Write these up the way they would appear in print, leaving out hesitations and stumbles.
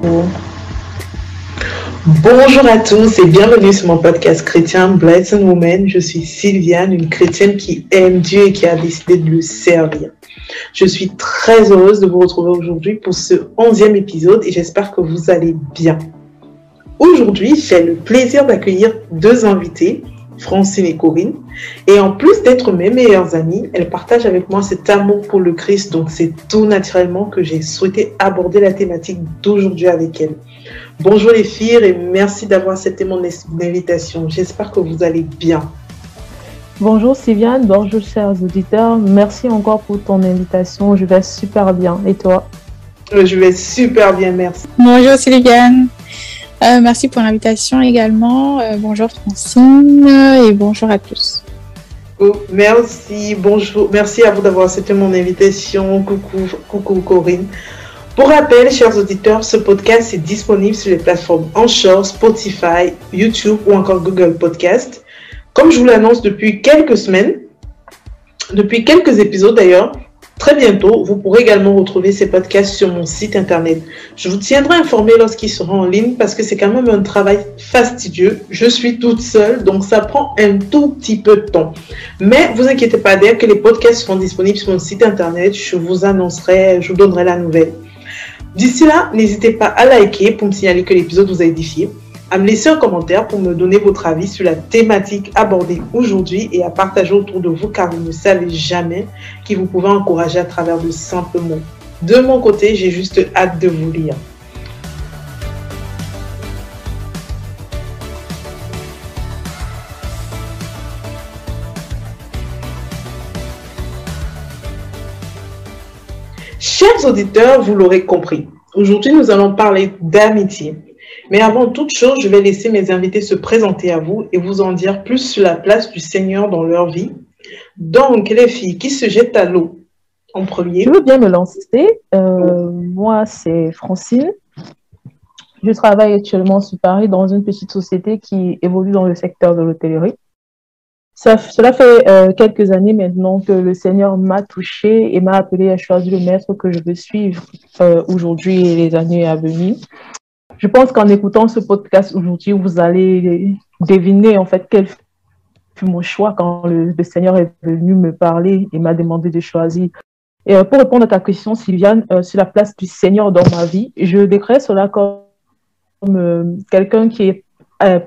micro. Bonjour à tous et bienvenue sur mon podcast chrétien Blessed Woman. Je suis Sylviane, une chrétienne qui aime Dieu et qui a décidé de le servir. Je suis très heureuse de vous retrouver aujourd'hui pour ce 11e épisode et j'espère que vous allez bien. Aujourd'hui, j'ai le plaisir d'accueillir deux invités, Francine et Corinne. Et en plus d'être mes meilleures amies, elles partagent avec moi cet amour pour le Christ. Donc c'est tout naturellement que j'ai souhaité aborder la thématique d'aujourd'hui avec elles. Bonjour les filles et merci d'avoir accepté mon invitation. J'espère que vous allez bien. Bonjour Sylviane, bonjour chers auditeurs. Merci encore pour ton invitation. Je vais super bien. Et toi? Je vais super bien, merci. Bonjour Sylviane. Merci pour l'invitation également. Bonjour Francine et bonjour à tous. Merci, bonjour. Merci à vous d'avoir accepté mon invitation. Coucou Corinne. Pour rappel, chers auditeurs, ce podcast est disponible sur les plateformes Anchor, Spotify, YouTube ou encore Google Podcast. Comme je vous l'annonce depuis quelques semaines, depuis quelques épisodes d'ailleurs, très bientôt, vous pourrez également retrouver ces podcasts sur mon site internet. Je vous tiendrai informé lorsqu'ils seront en ligne parce que c'est quand même un travail fastidieux. Je suis toute seule, donc ça prend un tout petit peu de temps. Mais vous inquiétez pas, dès que les podcasts seront disponibles sur mon site internet, je vous annoncerai, je vous donnerai la nouvelle. D'ici là, n'hésitez pas à liker pour me signaler que l'épisode vous a édifié, à me laisser un commentaire pour me donner votre avis sur la thématique abordée aujourd'hui et à partager autour de vous car vous ne savez jamais qui vous pouvez encourager à travers de simples mots. De mon côté, j'ai juste hâte de vous lire. Chers auditeurs, vous l'aurez compris, aujourd'hui nous allons parler d'amitié. Mais avant toute chose, je vais laisser mes invités se présenter à vous et vous en dire plus sur la place du Seigneur dans leur vie. Donc, les filles, qui se jettent à l'eau en premier? Je veux bien me lancer. Moi, c'est Francine. Je travaille actuellement sur Paris dans une petite société qui évolue dans le secteur de l'hôtellerie. Cela fait quelques années maintenant que le Seigneur m'a touchée et m'a appelée à choisir le maître que je veux suivre aujourd'hui et les années à venir. Je pense qu'en écoutant ce podcast aujourd'hui, vous allez deviner en fait quel fut mon choix quand le Seigneur est venu me parler et m'a demandé de choisir. Et pour répondre à ta question, Sylviane, sur la place du Seigneur dans ma vie, je décris cela comme quelqu'un qui est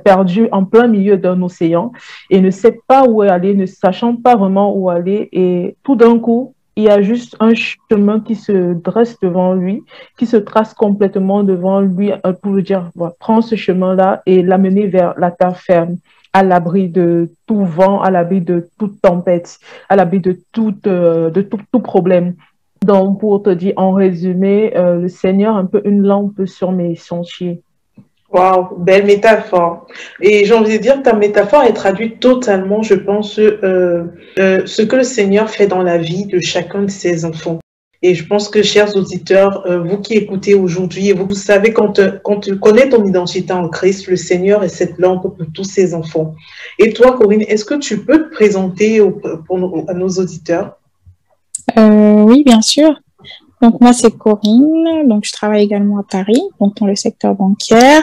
perdu en plein milieu d'un océan et ne sait pas où aller, ne sachant pas vraiment où aller. Et tout d'un coup, il y a juste un chemin qui se dresse devant lui, qui se trace complètement devant lui pour lui dire, voilà, prends ce chemin-là et l'amener vers la terre ferme, à l'abri de tout vent, à l'abri de toute tempête, à l'abri de tout problème. Donc, pour te dire en résumé, le Seigneur, un peu une lampe sur mes sentiers. Waouh, belle métaphore. Et j'ai envie de dire que ta métaphore est traduite totalement, je pense, ce que le Seigneur fait dans la vie de chacun de ses enfants. Et je pense que, chers auditeurs, vous qui écoutez aujourd'hui, vous savez quand tu connais ton identité en Christ, le Seigneur est cette lampe pour tous ses enfants. Et toi, Corinne, est-ce que tu peux te présenter à nos auditeurs? Oui, bien sûr. Donc moi c'est Corinne, donc je travaille également à Paris, donc dans le secteur bancaire.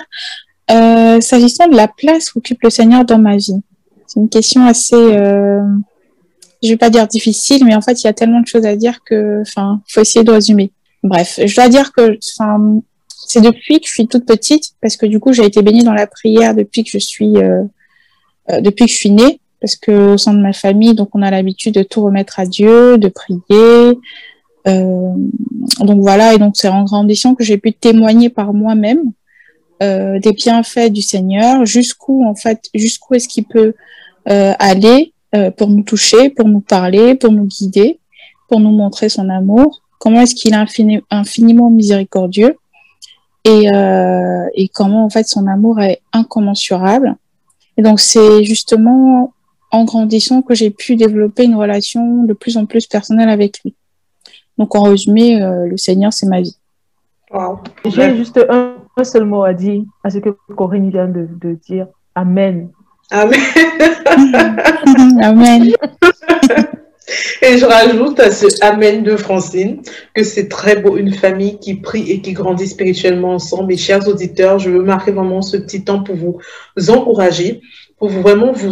S'agissant de la place qu'occupe le Seigneur dans ma vie, c'est une question assez, je vais pas dire difficile, mais en fait il y a tellement de choses à dire que, faut essayer de résumer. Bref, je dois dire que, c'est depuis que je suis toute petite, parce que du coup j'ai été baignée dans la prière depuis que je suis née, parce que au sein de ma famille, donc on a l'habitude de tout remettre à Dieu, de prier. Donc voilà, et donc c'est en grandissant que j'ai pu témoigner par moi-même des bienfaits du Seigneur, jusqu'où est-ce qu'il peut aller pour nous toucher, pour nous parler, pour nous guider, pour nous montrer son amour, comment est-ce qu'il est infiniment miséricordieux et comment en fait son amour est incommensurable. Et donc c'est justement en grandissant que j'ai pu développer une relation de plus en plus personnelle avec lui. Donc, en résumé, le Seigneur, c'est ma vie. Wow. J'ai juste un seul mot à dire à ce que Corinne vient de dire. Amen. Amen. Amen. Et je rajoute à ce Amen de Francine que c'est très beau, une famille qui prie et qui grandit spirituellement ensemble. Et chers auditeurs, je veux marquer vraiment ce petit temps pour vous encourager, pour vous vraiment vous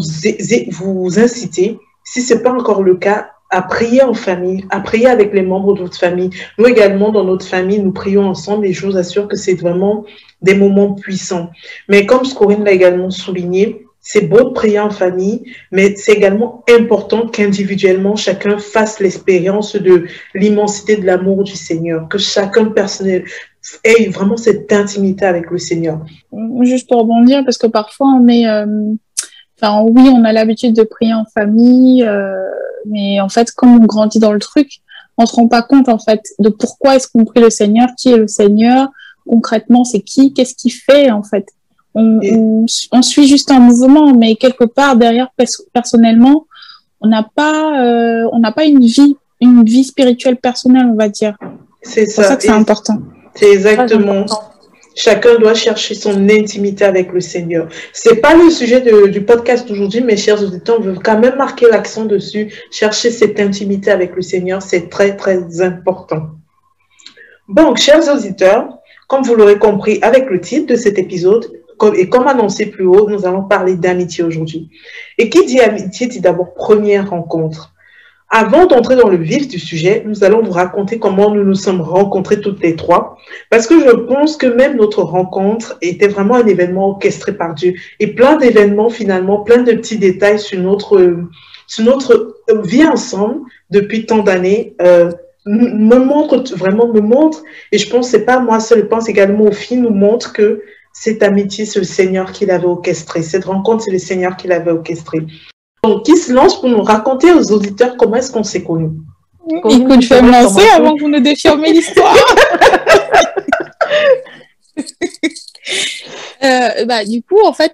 inciter, si ce n'est pas encore le cas, à prier en famille, à prier avec les membres de votre famille. Nous également, dans notre famille, nous prions ensemble et je vous assure que c'est vraiment des moments puissants. Mais comme Corinne l'a également souligné, c'est beau de prier en famille, mais c'est également important qu'individuellement, chacun fasse l'expérience de l'immensité de l'amour du Seigneur, que chacun personnel ait vraiment cette intimité avec le Seigneur. Juste pour rebondir, parce que parfois on est... Enfin, oui, on a l'habitude de prier en famille, mais en fait, comme on grandit dans le truc, on se rend pas compte en fait de pourquoi est-ce qu'on prie le Seigneur, qui est le Seigneur, concrètement c'est qui, qu'est-ce qu'il fait en fait. On suit juste un mouvement, mais quelque part derrière, personnellement, on n'a pas une vie spirituelle personnelle, on va dire. C'est ça. C'est pour ça que c'est important. C'est exactement. Chacun doit chercher son intimité avec le Seigneur. C'est pas le sujet du podcast d'aujourd'hui, mes chers auditeurs, on veut quand même marquer l'accent dessus. Chercher cette intimité avec le Seigneur, c'est très, très important. Donc, chers auditeurs, comme vous l'aurez compris avec le titre de cet épisode, et comme annoncé plus haut, nous allons parler d'amitié aujourd'hui. Et qui dit amitié dit d'abord première rencontre. Avant d'entrer dans le vif du sujet, nous allons vous raconter comment nous nous sommes rencontrés toutes les trois, parce que je pense que même notre rencontre était vraiment un événement orchestré par Dieu, et plein d'événements finalement, plein de petits détails sur notre vie ensemble depuis tant d'années, me montre, et je pense que c'est pas moi seul, je pense également aux filles, nous montre que cette amitié, c'est le Seigneur qui l'avait orchestrée. Cette rencontre, c'est le Seigneur qui l'avait orchestrée. Donc, qui se lance pour nous raconter aux auditeurs comment est-ce qu'on s'est connus? Écoute, je vais me lancer avant que vous ne défirmiez l'histoire. Du coup, en fait,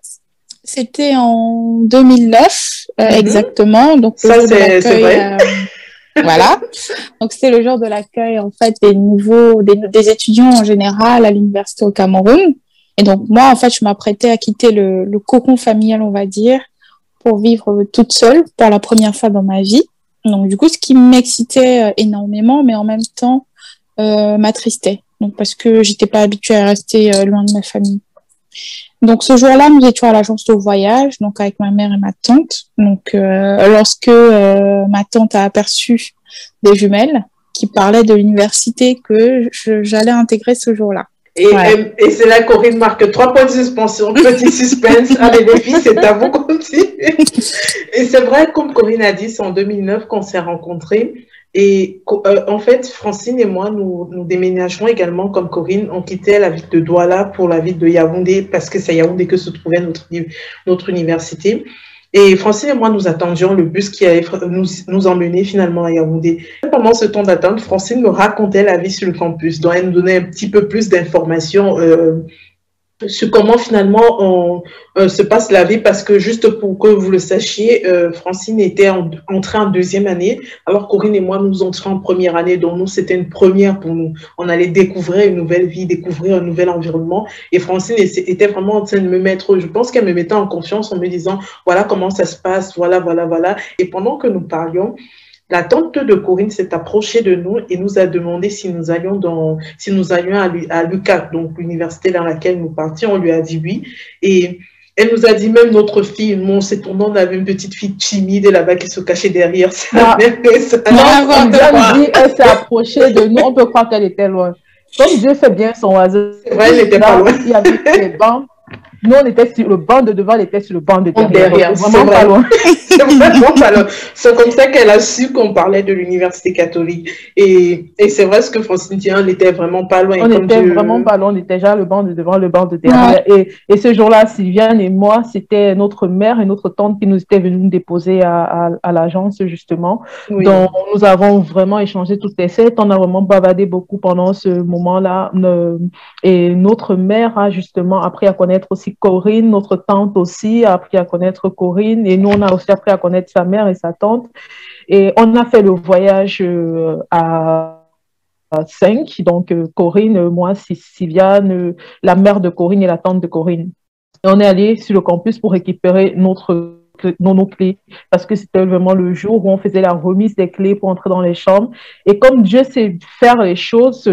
c'était en 2009, exactement. Donc, ça, c'est vrai. Voilà. Donc, c'était le jour de l'accueil, en fait, des étudiants en général à l'université au Cameroun. Et donc, moi, en fait, je m'apprêtais à quitter le cocon familial, on va dire, pour vivre toute seule pour la première fois dans ma vie. Donc, du coup, ce qui m'excitait énormément, mais en même temps, m'attristait. Donc, parce que j'étais pas habituée à rester loin de ma famille. Donc, ce jour-là, nous étions à l'agence de voyage, donc avec ma mère et ma tante. Donc, lorsque ma tante a aperçu des jumelles qui parlaient de l'université que j'allais intégrer ce jour-là. Et c'est là Corinne marque 3 points de suspension, petit suspense. Allez les filles, c'est à vous, continuez. Et c'est vrai, comme Corinne a dit, c'est en 2009 qu'on s'est rencontrés. Et en fait, Francine et moi, nous déménageons également, comme Corinne, on quittait la ville de Douala pour la ville de Yaoundé, parce que c'est à Yaoundé que se trouvait notre université. Et Francine et moi, nous attendions le bus qui allait nous emmener finalement à Yaoundé. Pendant ce temps d'attente, Francine me racontait la vie sur le campus, donc elle nous donnait un petit peu plus d'informations sur comment finalement se passe la vie, parce que juste pour que vous le sachiez, Francine était entrée en 2e année, alors Corinne et moi, nous entrions en 1re année, donc nous, c'était une première pour nous. On allait découvrir une nouvelle vie, découvrir un nouvel environnement, et Francine était vraiment en train de me mettre, je pense qu'elle me mettait en confiance en me disant, voilà comment ça se passe, voilà. Et pendant que nous parlions, la tante de Corinne s'est approchée de nous et nous a demandé si nous allions à l'UQAC, donc l'université dans laquelle nous partions. On lui a dit oui. Et elle nous a dit, même notre fille, on s'est tourné, on avait une petite fille timide là-bas qui se cachait derrière sa mère. Elle s'est approchée de nous, on peut croire qu'elle était loin. Comme Dieu fait bien son hasard. C'est vrai, elle n'était pas loin. Il y avait des bancs. Nous, on était sur le banc de devant, elle était sur le banc de derrière. C'est vraiment pas loin. C'est vraiment pas loin. C'est comme ça qu'elle a su qu'on parlait de l'université catholique. Et c'est vrai ce que Francine dit, on était vraiment pas loin. On était vraiment pas loin, on était déjà le banc de devant, le banc de derrière. Ouais. Et ce jour-là, Sylviane et moi, c'était notre mère et notre tante qui nous étaient venues nous déposer à l'agence, justement. Oui. Donc, nous avons vraiment échangé toutes les 7. On a vraiment bavardé beaucoup pendant ce moment-là. Et notre mère a justement appris à connaître aussi Corinne, notre tante aussi a appris à connaître Corinne, et nous, on a aussi appris à connaître sa mère et sa tante. Et on a fait le voyage à 5, donc Corinne, moi, Sylviane, la mère de Corinne et la tante de Corinne. Et on est allé sur le campus pour récupérer notre nos clés, parce que c'était vraiment le jour où on faisait la remise des clés pour entrer dans les chambres. Et comme Dieu sait faire les choses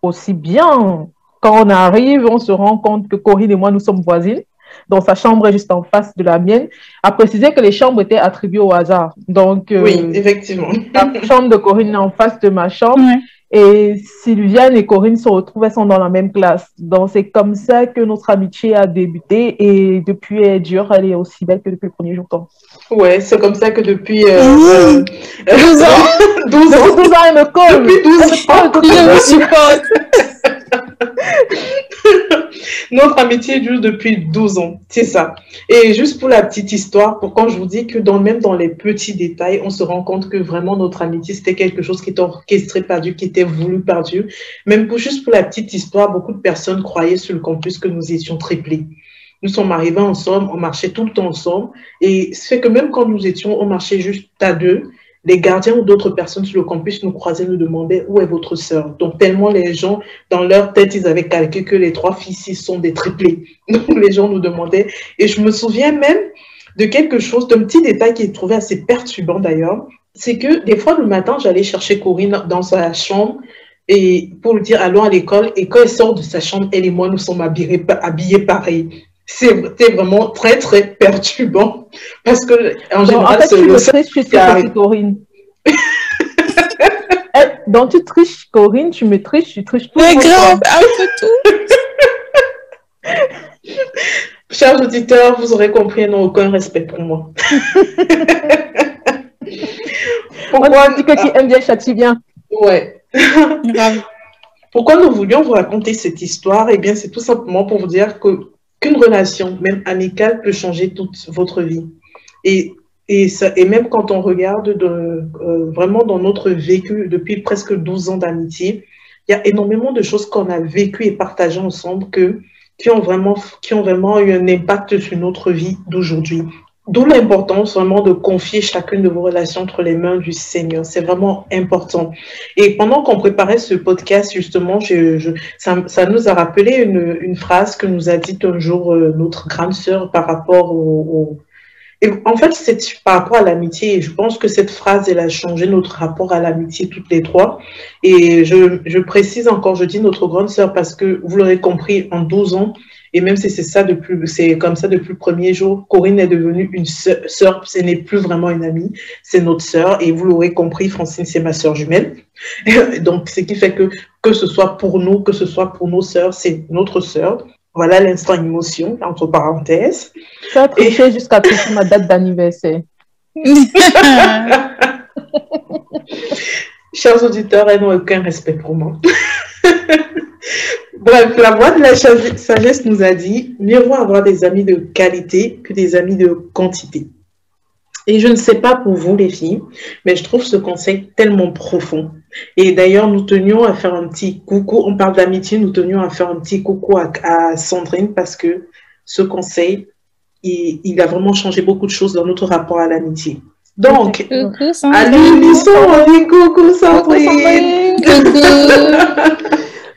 aussi bien, quand on arrive, on se rend compte que Corinne et moi, nous sommes voisines. Donc, sa chambre est juste en face de la mienne. À préciser que les chambres étaient attribuées au hasard. Donc, oui, effectivement. La chambre de Corinne est en face de ma chambre. Ouais. Et Sylviane et Corinne se retrouvent, elles sont dans la même classe. Donc, c'est comme ça que notre amitié a débuté. Et depuis, elle dure, elle est aussi belle que depuis le premier jour. Ouais, c'est comme ça que depuis 12 ans. 12 ans. Depuis 12 ans, elle me colle. Depuis 12 ans, Je me supporte. Notre amitié dure depuis 12 ans, c'est ça. Et juste pour la petite histoire, pour quand je vous dis que même dans les petits détails, on se rend compte que vraiment notre amitié, c'était quelque chose qui était orchestré par Dieu, qui était voulu par Dieu. Même juste pour la petite histoire, beaucoup de personnes croyaient sur le campus que nous étions triplés. Nous sommes arrivés ensemble, on marchait tout le temps ensemble. Et ce fait que même quand nous étions, on marchait juste à deux. Les gardiens ou d'autres personnes sur le campus nous croisaient, nous demandaient où est votre sœur. Donc, tellement les gens, dans leur tête, ils avaient calculé que les 3 filles sont des triplés. Donc, les gens nous demandaient. Et je me souviens même de quelque chose, d'un petit détail qui est trouvé assez perturbant d'ailleurs. C'est que des fois, le matin, j'allais chercher Corinne dans sa chambre et pour lui dire allons à l'école. Et quand elle sort de sa chambre, elle et moi, nous sommes habillés pareil. C'était vraiment très, très perturbant. Parce que, en général, en fait, tu me triches, tu sais, Corinne. Donc, tu triches, Corinne, tu me triches, tu triches tout. Mais grave, un peu tout. Chers auditeurs, vous aurez compris, elles n'ont aucun respect pour moi. Pourquoi on dit que qui aime bien châtie bien. Ouais. Grave. Pourquoi nous voulions vous raconter cette histoire? Eh bien, c'est tout simplement pour vous dire qu'une relation, même amicale, peut changer toute votre vie. Et même quand on regarde vraiment dans notre vécu depuis presque 12 ans d'amitié, il y a énormément de choses qu'on a vécues et partagées ensemble qui ont vraiment eu un impact sur notre vie d'aujourd'hui. D'où l'importance vraiment de confier chacune de vos relations entre les mains du Seigneur. C'est vraiment important. Et pendant qu'on préparait ce podcast, justement, ça nous a rappelé une phrase que nous a dite un jour notre grande sœur par rapport Et en fait, c'est par rapport à l'amitié. Et je pense que cette phrase, elle a changé notre rapport à l'amitié toutes les trois. Et je précise encore, je dis notre grande sœur parce que vous l'aurez compris, en 12 ans, et même si c'est comme ça depuis le premier jour, Corinne est devenue une sœur, ce n'est plus vraiment une amie, c'est notre sœur. Et vous l'aurez compris, Francine, c'est ma sœur jumelle. Donc, ce qui fait que ce soit pour nous, que ce soit pour nos sœurs, c'est notre sœur. Voilà l'instant émotion, entre parenthèses. Tu as triché jusqu'à toucher ma date d'anniversaire. Chers auditeurs, elles n'ont aucun respect pour moi. Bref, la voix de la sagesse nous a dit, mieux vaut avoir des amis de qualité que des amis de quantité. Et je ne sais pas pour vous les filles, mais je trouve ce conseil tellement profond. Et d'ailleurs, nous tenions à faire un petit coucou, on parle d'amitié, nous tenions à faire un petit coucou à Sandrine parce que ce conseil, il a vraiment changé beaucoup de choses dans notre rapport à l'amitié. Donc, à l'unisson, on dit coucou Sandrine.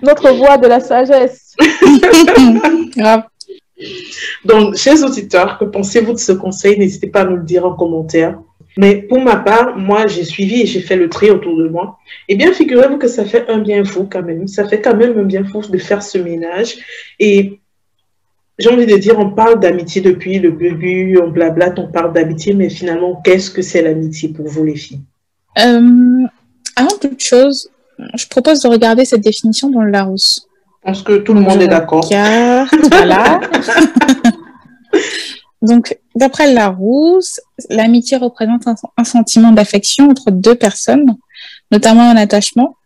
Notre voix de la sagesse. Grave. Donc, chers auditeurs, que pensez-vous de ce conseil? N'hésitez pas à nous le dire en commentaire. Mais pour ma part, moi, j'ai suivi et j'ai fait le tri autour de moi. Eh bien, figurez-vous que ça fait un bien fou quand même. Ça fait quand même un bien fou de faire ce ménage. Et j'ai envie de dire, on parle d'amitié depuis le début, on blablate, on parle d'amitié, mais finalement, qu'est-ce que c'est l'amitié pour vous, les filles? Avant toute chose, je propose de regarder cette définition dans le Larousse. Je pense que tout le monde est d'accord. Voilà. Donc, d'après le Larousse, l'amitié représente un sentiment d'affection entre deux personnes, notamment un attachement,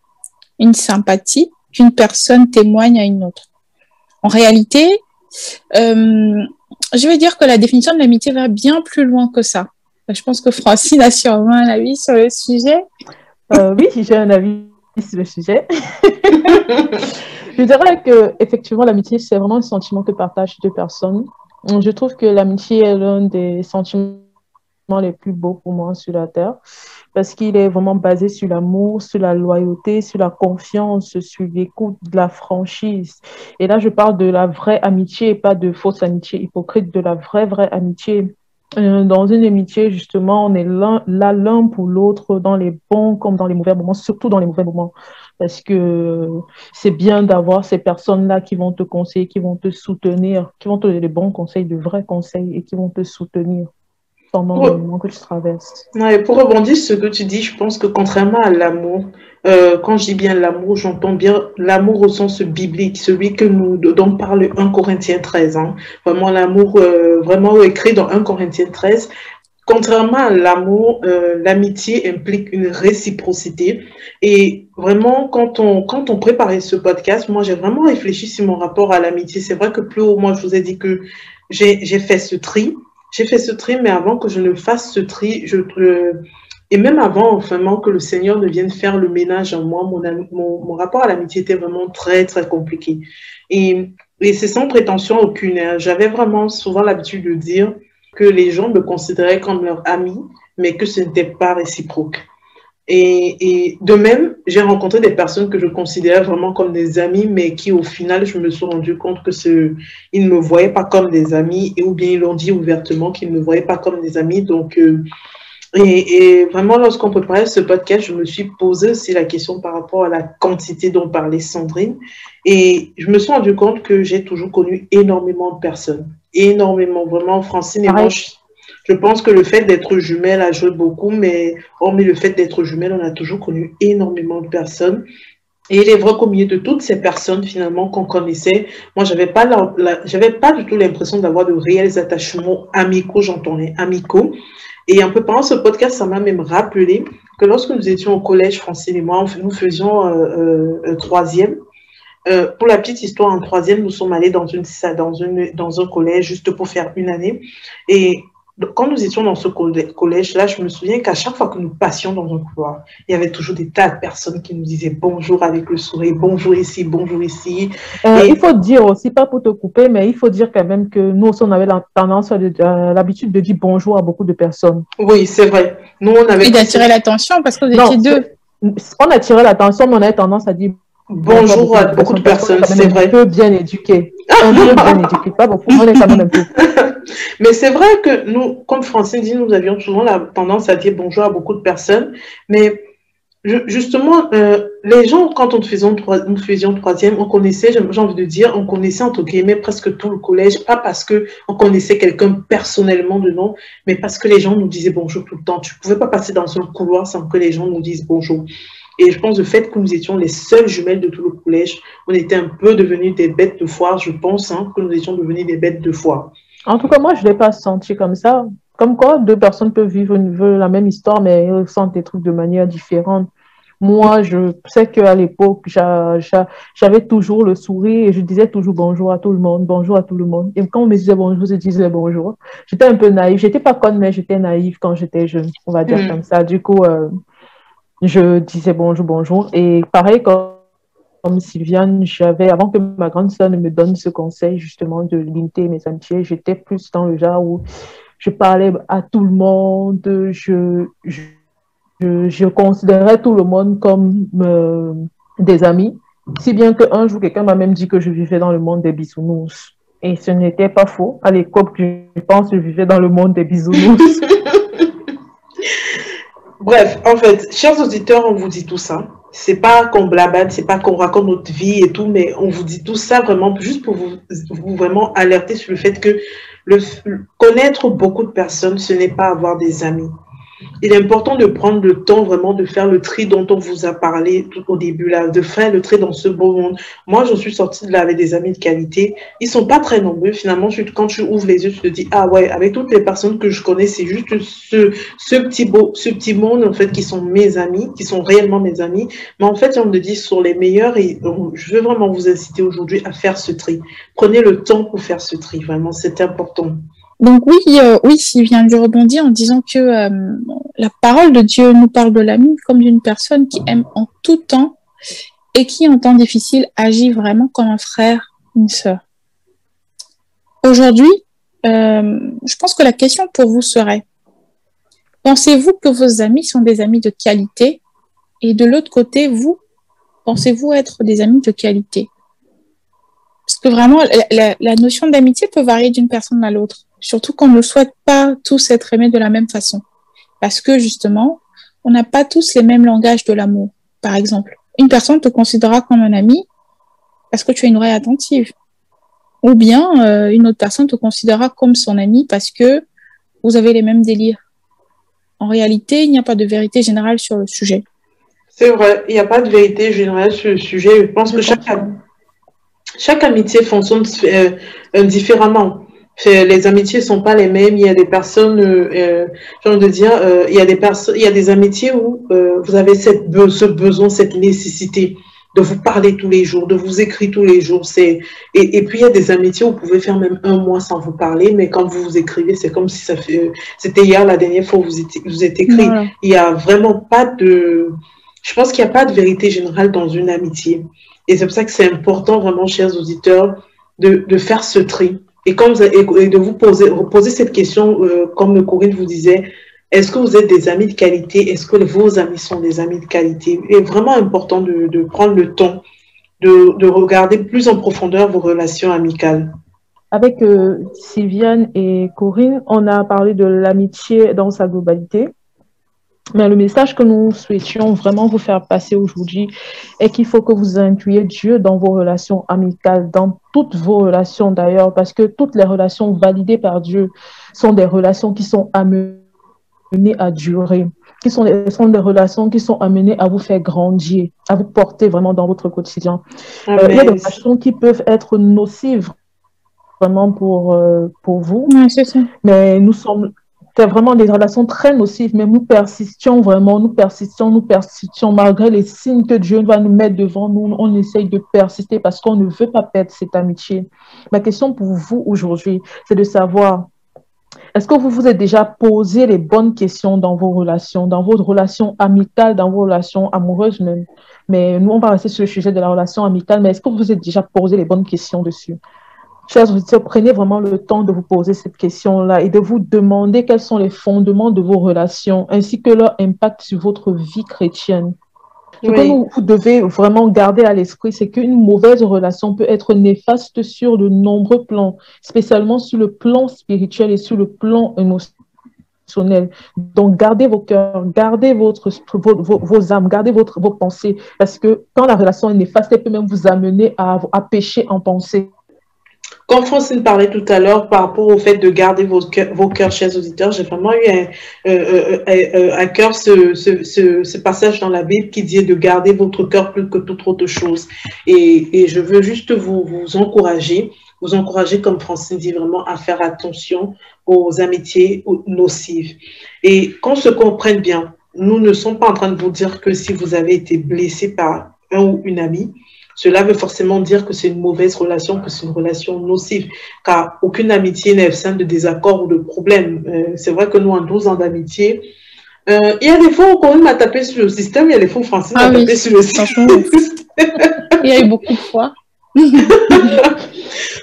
une sympathie qu'une personne témoigne à une autre. En réalité, je vais dire que la définition de l'amitié va bien plus loin que ça. Je pense que Francine a sûrement un avis sur le sujet. Oui, j'ai un avis sur le sujet. Je dirais que effectivement, l'amitié, c'est vraiment un sentiment que partagent deux personnes. Je trouve que l'amitié est l'un des sentiments les plus beaux pour moi sur la Terre parce qu'il est vraiment basé sur l'amour, sur la loyauté, sur la confiance, sur l'écoute, de la franchise. Et là, je parle de la vraie amitié et pas de fausse amitié hypocrite, de la vraie amitié. Dans une amitié, justement, on est là l'un pour l'autre dans les bons comme dans les mauvais moments, surtout dans les mauvais moments. Parce que c'est bien d'avoir ces personnes-là qui vont te conseiller, qui vont te soutenir, qui vont te donner des bons conseils, de vrais conseils et qui vont te soutenir pendant les moments que tu traverses. Ouais, pour rebondir sur ce que tu dis, je pense que contrairement à l'amour, quand je dis bien l'amour, j'entends bien l'amour au sens biblique, celui dont parle 1 Corinthiens 13. Hein. Vraiment l'amour, vraiment écrit dans 1 Corinthiens 13. Contrairement à l'amour, l'amitié implique une réciprocité. Et vraiment, quand on préparait ce podcast, moi, j'ai vraiment réfléchi sur mon rapport à l'amitié. C'est vrai que plus haut, moi, je vous ai dit que j'ai fait ce tri. J'ai fait ce tri, mais avant que je ne fasse ce tri, et même avant, vraiment, que le Seigneur ne vienne faire le ménage en moi, mon rapport à l'amitié était vraiment très, très compliqué. Et c'est sans prétention aucune. Hein. J'avais vraiment souvent l'habitude de dire que les gens me considéraient comme leur ami, mais que ce n'était pas réciproque. Et de même, j'ai rencontré des personnes que je considérais vraiment comme des amis, mais qui au final, je me suis rendu compte que ils ne me voyaient pas comme des amis, ou bien ils l'ont dit ouvertement qu'ils ne me voyaient pas comme des amis. Donc, et vraiment, lorsqu'on préparait ce podcast, je me suis posé aussi la question par rapport à la quantité dont parlait Sandrine. Et je me suis rendu compte que j'ai toujours connu énormément de personnes. Énormément, vraiment, Francine et moi, je pense que le fait d'être jumelle a joué beaucoup, mais hormis le fait d'être jumelle, on a toujours connu énormément de personnes. Et il est vrai qu'au milieu de toutes ces personnes, finalement, qu'on connaissait, moi, j'avais pas du tout l'impression d'avoir de réels attachements amicaux, j'entendais, amicaux. Et en préparant ce podcast, ça m'a même rappelé que lorsque nous étions au collège, Francine et moi, nous faisions troisième. Pour la petite histoire, en troisième, nous sommes allés dans un collège juste pour faire une année. Et quand nous étions dans ce collège-là, je me souviens qu'à chaque fois que nous passions dans un couloir, il y avait toujours des tas de personnes qui nous disaient bonjour avec le sourire, bonjour ici, bonjour ici. Il faut dire aussi, pas pour te couper, mais il faut dire quand même que nous aussi, on avait l'habitude de dire bonjour à beaucoup de personnes. Oui, c'est vrai. Nous, on avait... Et d'attirer l'attention parce que vous étiez deux. On attirait l'attention, mais on avait tendance à dire bonjour à beaucoup de personnes, c'est vrai. Un peu bien éduqué. Un peu bien éduqué, pas beaucoup, on est quand même un peu. Mais c'est vrai que nous, comme Francine dit, nous avions souvent la tendance à dire bonjour à beaucoup de personnes. Mais justement, les gens, quand nous faisions troisième, on connaissait, j'ai envie de dire, on connaissait entre guillemets presque tout le collège, pas parce qu'on connaissait quelqu'un personnellement de nom, mais parce que les gens nous disaient bonjour tout le temps. Tu ne pouvais pas passer dans un couloir sans que les gens nous disent bonjour. Et je pense le fait que nous étions les seules jumelles de tout le collège, on était un peu devenus des bêtes de foire, je pense, que nous étions devenus des bêtes de foire. En tout cas, moi, je ne l'ai pas senti comme ça. Comme quoi, deux personnes peuvent vivre la même histoire, mais elles ressentent des trucs de manière différente. Moi, je sais qu'à l'époque, j'avais toujours le sourire et je disais toujours bonjour à tout le monde, bonjour à tout le monde. Et quand on me disait bonjour, je disais bonjour. J'étais un peu naïve. J'étais pas conne, mais j'étais naïve quand j'étais jeune, on va dire comme ça. Du coup, je disais bonjour, bonjour. Et pareil, comme Sylviane, avant que ma grande sœur ne me donne ce conseil, justement, de limiter mes amitiés, j'étais plus dans le genre où je parlais à tout le monde, je considérais tout le monde comme des amis, si bien qu'un jour, quelqu'un m'a même dit que je vivais dans le monde des bisounours. Et ce n'était pas faux. À l'époque, je pense que je vivais dans le monde des bisounours. Bref, en fait, chers auditeurs, on vous dit tout ça. C'est pas qu'on blabade, c'est pas qu'on raconte notre vie et tout, mais on vous dit tout ça vraiment juste pour vous vraiment alerter sur le fait que connaître beaucoup de personnes, ce n'est pas avoir des amis. Il est important de prendre le temps vraiment de faire le tri dont on vous a parlé tout au début, là, de faire le tri dans ce beau monde. Moi, je suis sortie de là avec des amis de qualité. Ils sont pas très nombreux. Finalement, quand tu ouvres les yeux, tu te dis, ah ouais, avec toutes les personnes que je connais, c'est juste ce petit monde, en fait, qui sont mes amis, qui sont réellement mes amis. Mais en fait, on me dit sur les meilleurs et je veux vraiment vous inciter aujourd'hui à faire ce tri. Prenez le temps pour faire ce tri. Vraiment, c'est important. Donc oui, Sylviane, je rebondis en disant que la parole de Dieu nous parle de l'ami comme d'une personne qui aime en tout temps et qui, en temps difficile, agit vraiment comme un frère, une sœur. Aujourd'hui, je pense que la question pour vous serait, pensez-vous que vos amis sont des amis de qualité? Et de l'autre côté, vous, pensez-vous être des amis de qualité? Parce que vraiment, la notion d'amitié peut varier d'une personne à l'autre. Surtout qu'on ne souhaite pas tous être aimés de la même façon. Parce que justement, on n'a pas tous les mêmes langages de l'amour. Par exemple, une personne te considérera comme un ami parce que tu as une oreille attentive. Ou bien une autre personne te considérera comme son ami parce que vous avez les mêmes délires. En réalité, il n'y a pas de vérité générale sur le sujet. C'est vrai, il n'y a pas de vérité générale sur le sujet. Je pense que chaque amitié fonctionne différemment. Les amitiés ne sont pas les mêmes. Il y a des personnes, j'ai envie de dire, il y a des personnes, il y a des amitiés où vous avez ce besoin, cette nécessité de vous parler tous les jours, de vous écrire tous les jours. Et puis il y a des amitiés où vous pouvez faire même un mois sans vous parler, mais quand vous vous écrivez, c'est comme si c'était hier la dernière fois où vous êtes écrit. Voilà. Il n'y a vraiment pas de, je pense qu'il n'y a pas de vérité générale dans une amitié. Et c'est pour ça que c'est important, vraiment, chers auditeurs, de faire ce tri. Et de vous poser cette question, comme Corinne vous disait, est-ce que vous êtes des amis de qualité? Est-ce que vos amis sont des amis de qualité? Il est vraiment important de prendre le temps de regarder plus en profondeur vos relations amicales. Avec Sylviane et Corinne, on a parlé de l'amitié dans sa globalité. Mais le message que nous souhaitions vraiment vous faire passer aujourd'hui est qu'il faut que vous incluiez Dieu dans vos relations amicales, dans toutes vos relations d'ailleurs, parce que toutes les relations validées par Dieu sont des relations qui sont amenées à durer, sont des relations qui sont amenées à vous faire grandir, à vous porter vraiment dans votre quotidien. Il y a des relations qui peuvent être nocives vraiment pour vous, Ouais, c'est ça. mais c'est vraiment des relations très nocives, mais nous persistions vraiment, nous persistions malgré les signes que Dieu va nous mettre devant nous. On essaye de persister parce qu'on ne veut pas perdre cette amitié. Ma question pour vous aujourd'hui, c'est de savoir, est-ce que vous vous êtes déjà posé les bonnes questions dans vos relations, dans vos relations amicales, dans vos relations amoureuses même? Mais nous, on va rester sur le sujet de la relation amicale, mais est-ce que vous vous êtes déjà posé les bonnes questions dessus? Chers auditeurs, prenez vraiment le temps de vous poser cette question-là et de vous demander quels sont les fondements de vos relations ainsi que leur impact sur votre vie chrétienne. Ce que vous devez vraiment garder à l'esprit, c'est qu'une mauvaise relation peut être néfaste sur de nombreux plans, spécialement sur le plan spirituel et sur le plan émotionnel. Donc, gardez vos cœurs, gardez vos âmes, gardez vos pensées, parce que quand la relation est néfaste, elle peut même vous amener à pécher en pensée. Comme Francine parlait tout à l'heure par rapport au fait de garder vos cœurs, chers auditeurs, j'ai vraiment eu à cœur ce passage dans la Bible qui dit de garder votre cœur plus que toute autre chose. Et je veux juste vous encourager, comme Francine dit vraiment, à faire attention aux amitiés nocives. Et qu'on se comprenne bien, nous ne sommes pas en train de vous dire que si vous avez été blessé par un ou une amie, cela veut forcément dire que c'est une mauvaise relation, que c'est une relation nocive, car aucune amitié n'est saine de désaccord ou de problème. C'est vrai que nous, en 12 ans d'amitié, il y a des fois où Corinne m'a tapé sur le système, il y a des fois où Francine m'a tapé sur le système. Il y a eu beaucoup de fois.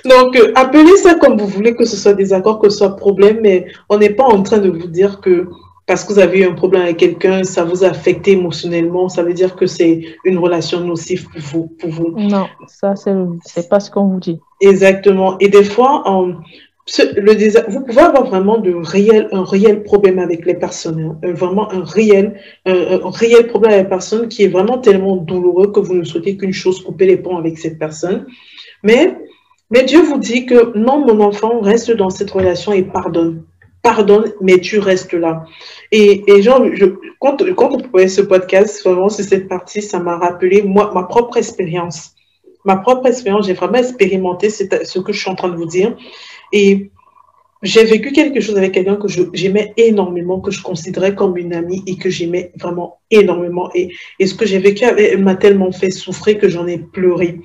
Donc, appelez ça comme vous voulez, que ce soit désaccord, que ce soit problème, mais on n'est pas en train de vous dire que parce que vous avez eu un problème avec quelqu'un, ça vous a affecté émotionnellement, ça veut dire que c'est une relation nocive pour vous. Non, ça, c'est pas ce qu'on vous dit. Exactement. Et des fois, vous pouvez avoir vraiment un réel problème avec les personnes, vraiment un réel problème avec les personnes qui est vraiment tellement douloureux que vous ne souhaitez qu'une chose, couper les ponts avec cette personne. Mais Dieu vous dit que non, mon enfant, reste dans cette relation et pardonne. Pardonne, mais tu restes là. Et genre, quand on pouvait ce podcast, vraiment, sur cette partie, ça m'a rappelé, moi, ma propre expérience. J'ai vraiment expérimenté ce que je suis en train de vous dire. Et j'ai vécu quelque chose avec quelqu'un que j'aimais énormément, que je considérais comme une amie et que j'aimais vraiment énormément. Et ce que j'ai vécu m'a tellement fait souffrir que j'en ai pleuré.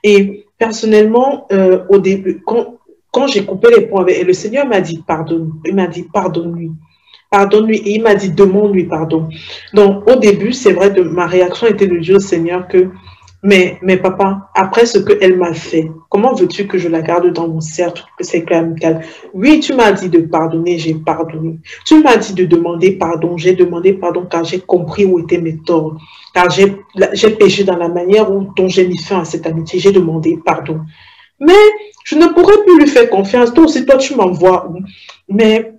Et personnellement, au début, quand j'ai coupé les ponts avec elle, le Seigneur m'a dit pardonne. Il m'a dit pardonne-lui. Pardonne-lui. Et il m'a dit demande-lui pardon. Donc, au début, c'est vrai, ma réaction était de dire au Seigneur que mais papa, après ce qu'elle m'a fait, comment veux-tu que je la garde dans mon cercle amical? Oui, tu m'as dit de pardonner, j'ai pardonné. Tu m'as dit de demander pardon, j'ai demandé pardon car j'ai compris où étaient mes torts. Car j'ai péché dans la manière dont j'ai mis fin à cette amitié, j'ai demandé pardon. Mais Je ne pourrais plus lui faire confiance. Toi aussi, toi, tu m'envoies. Mais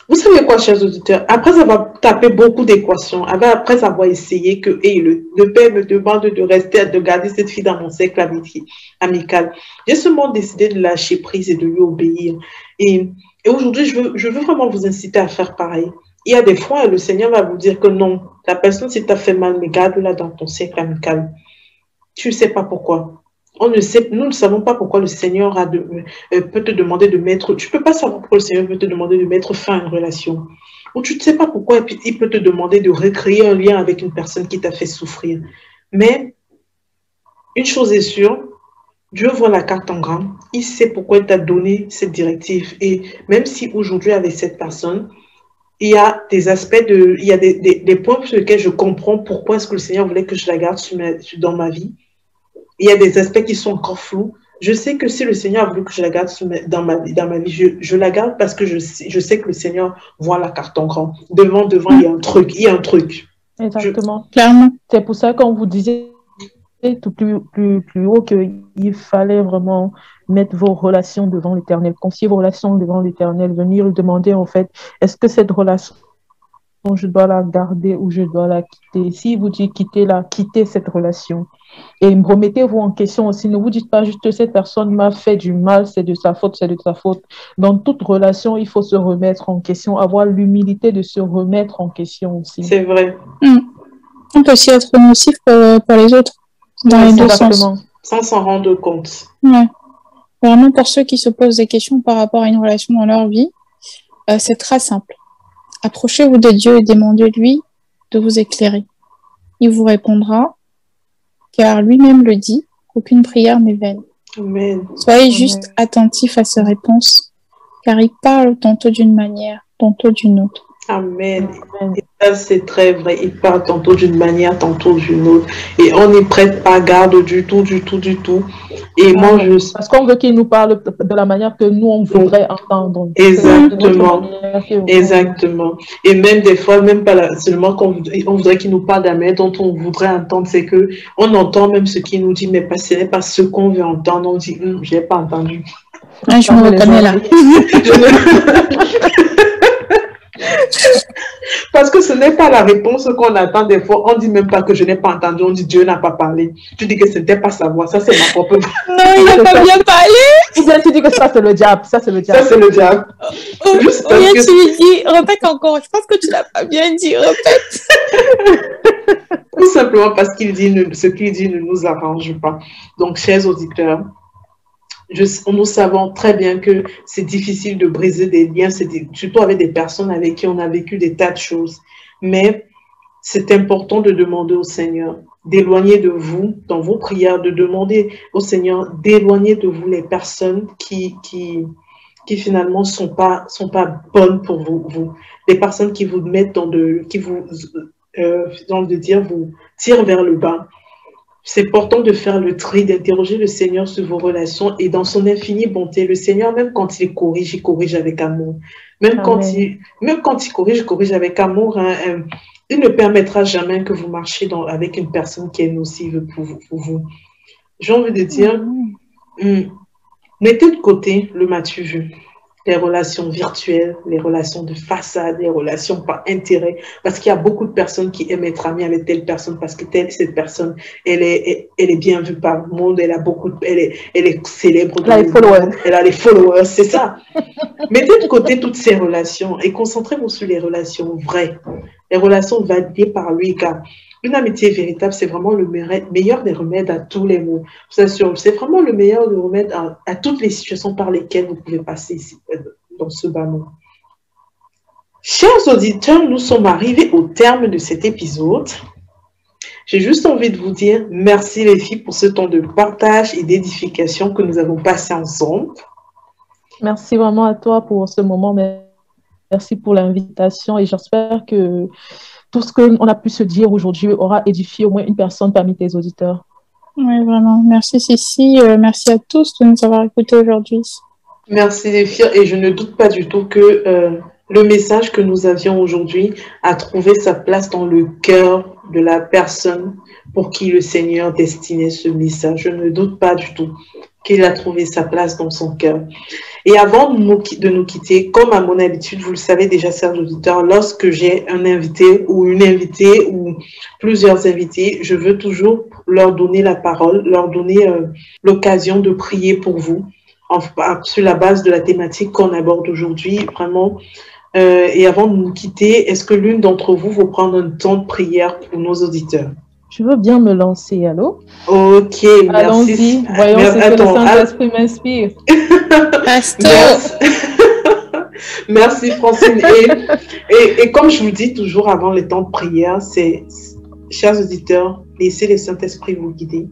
vous savez quoi, chers auditeurs? Après avoir tapé beaucoup d'équations, après avoir essayé que le père me demande de rester, de garder cette fille dans mon cercle amical, j'ai seulement décidé de lâcher prise et de lui obéir. Et aujourd'hui, je veux vraiment vous inciter à faire pareil. Il y a des fois, le Seigneur va vous dire que non, la personne, si t'a fait mal, mais garde-la dans ton cercle amical. Tu ne sais pas pourquoi. Nous ne savons pas pourquoi le Seigneur peut te demander de mettre... Tu ne peux pas savoir pourquoi le Seigneur peut te demander de mettre fin à une relation. Ou tu ne sais pas pourquoi il peut te demander de recréer un lien avec une personne qui t'a fait souffrir. Mais une chose est sûre, Dieu voit la carte en grand. Il sait pourquoi il t'a donné cette directive. Et même si aujourd'hui, avec cette personne, il y a des aspects il y a des points sur lesquels je comprends pourquoi est-ce que le Seigneur voulait que je la garde dans ma vie. Il y a des aspects qui sont encore flous. Je sais que si le Seigneur a voulu que je la garde dans ma vie, je la garde parce que je sais que le Seigneur voit la carte en grand. Devant, il y a un truc. Il y a un truc. Exactement. Clairement. C'est pour ça qu'on vous disait tout plus haut qu'il fallait vraiment mettre vos relations devant l'Éternel, confier vos relations devant l'Éternel, venir lui demander en fait, est-ce que cette relation, je dois la garder ou je dois la quitter? Si vous dites quittez cette relation. Et remettez-vous en question aussi. Ne vous dites pas juste cette personne m'a fait du mal, c'est de sa faute, c'est de sa faute. Dans toute relation, il faut se remettre en question, avoir l'humilité de se remettre en question aussi. C'est vrai. On peut aussi être nocif pour les autres, dans les deux sens. Sans s'en rendre compte. Ouais. Vraiment, pour ceux qui se posent des questions par rapport à une relation dans leur vie, c'est très simple. Approchez-vous de Dieu et demandez-lui de vous éclairer. Il vous répondra, car lui-même le dit, aucune prière n'est vaine. Amen. Soyez juste attentifs à ses réponses, car il parle tantôt d'une manière, tantôt d'une autre. Amen. Et ça, c'est très vrai. Il parle tantôt d'une manière, tantôt d'une autre. Et on n'y prête pas garde du tout. Et moi, parce qu'on veut qu'il nous parle de la manière que nous, on voudrait entendre. Exactement. Exactement. Et même des fois, même pas seulement on voudrait qu'il nous parle de la manière dont on voudrait entendre, c'est que on entend même ce qu'il nous dit, mais ce n'est pas ce qu'on veut entendre. On dit, je n'ai pas entendu. Ah, je me reconnais là. Parce que ce n'est pas la réponse qu'on attend des fois. On ne dit même pas que je n'ai pas entendu. On dit Dieu n'a pas parlé. Tu dis que ce n'était pas sa voix. Ça, c'est ma propre voix. Non, il n'a pas bien parlé. Ou bien tu dis que ça, c'est le diable. Ça, c'est le diable. Ça, c'est le diable. Juste parce que tu lui dis, répète encore. Je pense que tu ne l'as pas bien dit. Répète. Tout simplement parce qu'il dit, ce qu'il dit ne nous arrange pas. Donc, chers auditeurs, nous savons très bien que c'est difficile de briser des liens, surtout avec des personnes avec qui on a vécu des tas de choses. Mais c'est important de demander au Seigneur d'éloigner de vous, dans vos prières, de demander au Seigneur d'éloigner de vous les personnes qui finalement sont pas bonnes pour vous. Les personnes qui vous mettent vous tirent vers le bas. C'est important de faire le tri, d'interroger le Seigneur sur vos relations et dans son infinie bonté, le Seigneur, même quand il corrige avec amour. Même quand il corrige avec amour. Il ne permettra jamais que vous marchiez avec une personne qui est nocive pour vous. J'ai envie de dire, mettez de côté le m'as-tu vu, les relations virtuelles, les relations de façade, les relations par intérêt, parce qu'il y a beaucoup de personnes qui aiment être amies avec telle personne parce que cette personne, elle est bien vue par le monde, elle est célèbre. Elle a les followers, c'est ça. Mettez de côté toutes ces relations et concentrez-vous sur les relations vraies, les relations validées par lui, car une amitié véritable, c'est vraiment le meilleur des remèdes à tous les maux. C'est vraiment le meilleur des remèdes à toutes les situations par lesquelles vous pouvez passer ici, dans ce bas monde. Chers auditeurs, nous sommes arrivés au terme de cet épisode. J'ai juste envie de vous dire merci les filles pour ce temps de partage et d'édification que nous avons passé ensemble. Merci vraiment à toi pour ce moment. Merci pour l'invitation et j'espère que tout ce qu'on a pu se dire aujourd'hui aura édifié au moins une personne parmi tes auditeurs. Oui, vraiment. Merci Cécile. Merci à tous de nous avoir écoutés aujourd'hui. Merci les filles et je ne doute pas du tout que le message que nous avions aujourd'hui a trouvé sa place dans le cœur de la personne pour qui le Seigneur destinait ce message. Je ne doute pas du tout. qu'il a trouvé sa place dans son cœur. Et avant de nous quitter, comme à mon habitude, vous le savez déjà, chers auditeurs, lorsque j'ai un invité ou une invitée ou plusieurs invités, je veux toujours leur donner la parole, leur donner l'occasion de prier pour vous sur la base de la thématique qu'on aborde aujourd'hui, vraiment. Et avant de nous quitter, est-ce que l'une d'entre vous veut prendre un temps de prière pour nos auditeurs? Je veux bien me lancer, allô? Ok, merci. Allons-y, voyons ce que le Saint-Esprit m'inspire. Merci Francine. Et comme je vous dis toujours avant les temps de prière, chers auditeurs, laissez le Saint-Esprit vous guider.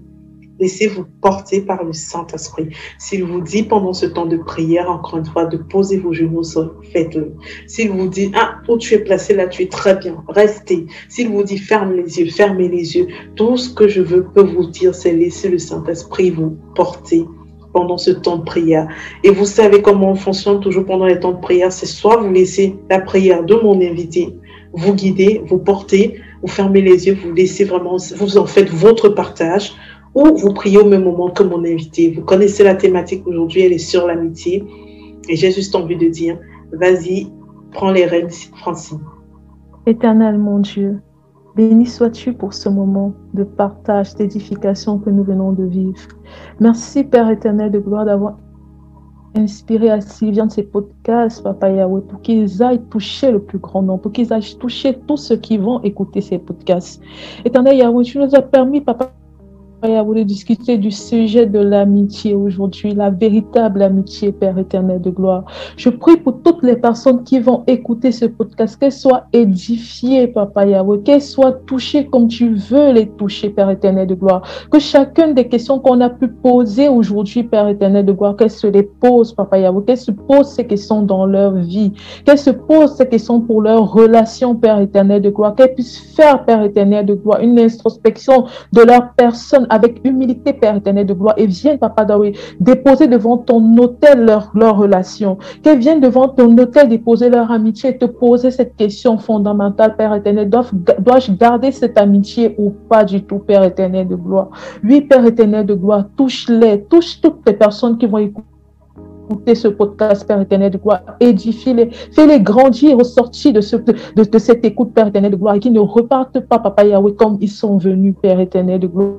Laissez-vous porter par le Saint-Esprit. S'il vous dit pendant ce temps de prière, encore une fois, de poser vos genoux au sol, faites-le. S'il vous dit, où tu es placé là, tu es très bien, restez. S'il vous dit, fermez les yeux. Tout ce que je peux vous dire, c'est laisser le Saint-Esprit vous porter pendant ce temps de prière. Et vous savez comment on fonctionne toujours pendant les temps de prière, c'est soit vous laissez la prière de mon invité vous guider, vous porter, vous fermez les yeux, vous laissez vraiment, vous en faites votre partage, ou vous priez au même moment que mon invité. Vous connaissez la thématique aujourd'hui, elle est sur l'amitié. Et j'ai juste envie de dire, vas-y, prends les rênes, Francine. Éternel, mon Dieu, béni sois-tu pour ce moment de partage, d'édification que nous venons de vivre. Merci, Père éternel de gloire, d'avoir inspiré à Sylviane ces podcasts, Papa Yahweh, pour qu'ils aillent toucher le plus grand nombre, pour qu'ils aillent toucher tous ceux qui vont écouter ces podcasts. Éternel Yahweh, tu nous as permis, Papa, de discuter du sujet de l'amitié aujourd'hui, la véritable amitié, Père éternel de gloire. Je prie pour toutes les personnes qui vont écouter ce podcast, qu'elles soient édifiées, Papa Yahweh, qu'elles soient touchées comme tu veux les toucher, Père éternel de gloire. Que chacune des questions qu'on a pu poser aujourd'hui, Père éternel de gloire, qu'elles se les posent, Papa Yahweh, qu'elles se posent ces questions dans leur vie, qu'elles se posent ces questions pour leur relation, Père éternel de gloire, qu'elles puissent faire, Père éternel de gloire, une introspection de leur personne avec humilité, Père éternel de gloire, et viennent, Papa Yahweh, déposer devant ton autel leur relation, qu'elles viennent devant ton autel déposer leur amitié et te poser cette question fondamentale, Père éternel, dois-je garder cette amitié ou pas du tout, Père éternel de gloire? Oui, Père éternel de gloire, touche-les, touche toutes les personnes qui vont écouter ce podcast, Père éternel de gloire, édifie-les, fais-les grandir au sortir de cette écoute, Père éternel de gloire, et qu'ils ne repartent pas, Papa Yahweh, comme ils sont venus, Père éternel de gloire.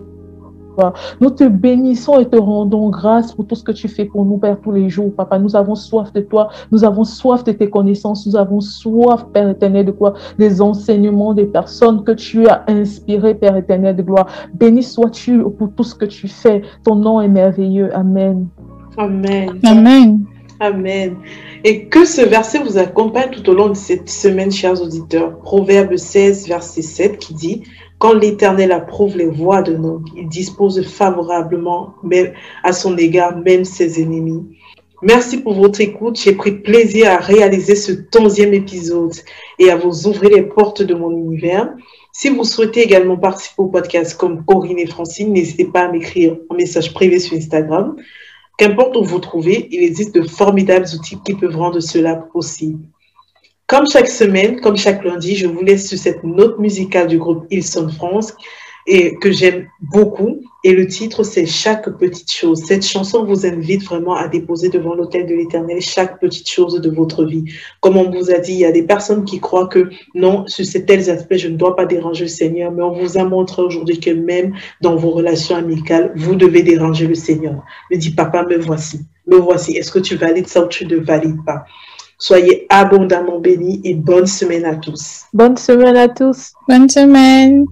Nous te bénissons et te rendons grâce pour tout ce que tu fais pour nous, Père, tous les jours, Papa. Nous avons soif de toi, nous avons soif de tes connaissances, nous avons soif, Père éternel de gloire, des enseignements des personnes que tu as inspirées, Père éternel de gloire. Béni sois-tu pour tout ce que tu fais. Ton nom est merveilleux. Amen. Amen. Amen. Amen. Et que ce verset vous accompagne tout au long de cette semaine, chers auditeurs. Proverbe 16, verset 7 qui dit: quand l'Éternel approuve les voies d'un homme, il dispose favorablement même à son égard, même ses ennemis. Merci pour votre écoute. J'ai pris plaisir à réaliser ce 11e épisode et à vous ouvrir les portes de mon univers. Si vous souhaitez également participer au podcast comme Corinne et Francine, n'hésitez pas à m'écrire un message privé sur Instagram. Qu'importe où vous trouvez, il existe de formidables outils qui peuvent rendre cela possible. Comme chaque semaine, comme chaque lundi, je vous laisse sur cette note musicale du groupe Hillsong France et que j'aime beaucoup. Et le titre, c'est Chaque petite chose. Cette chanson vous invite vraiment à déposer devant l'autel de l'Éternel chaque petite chose de votre vie. Comme on vous a dit, il y a des personnes qui croient que non, sur ces tels aspects, je ne dois pas déranger le Seigneur. Mais on vous a montré aujourd'hui que même dans vos relations amicales, vous devez déranger le Seigneur. Me dit, papa, me voici. Me voici. Est-ce que tu valides ça ou tu ne valides pas? Soyez abondamment bénis et bonne semaine à tous. Bonne semaine à tous. Bonne semaine.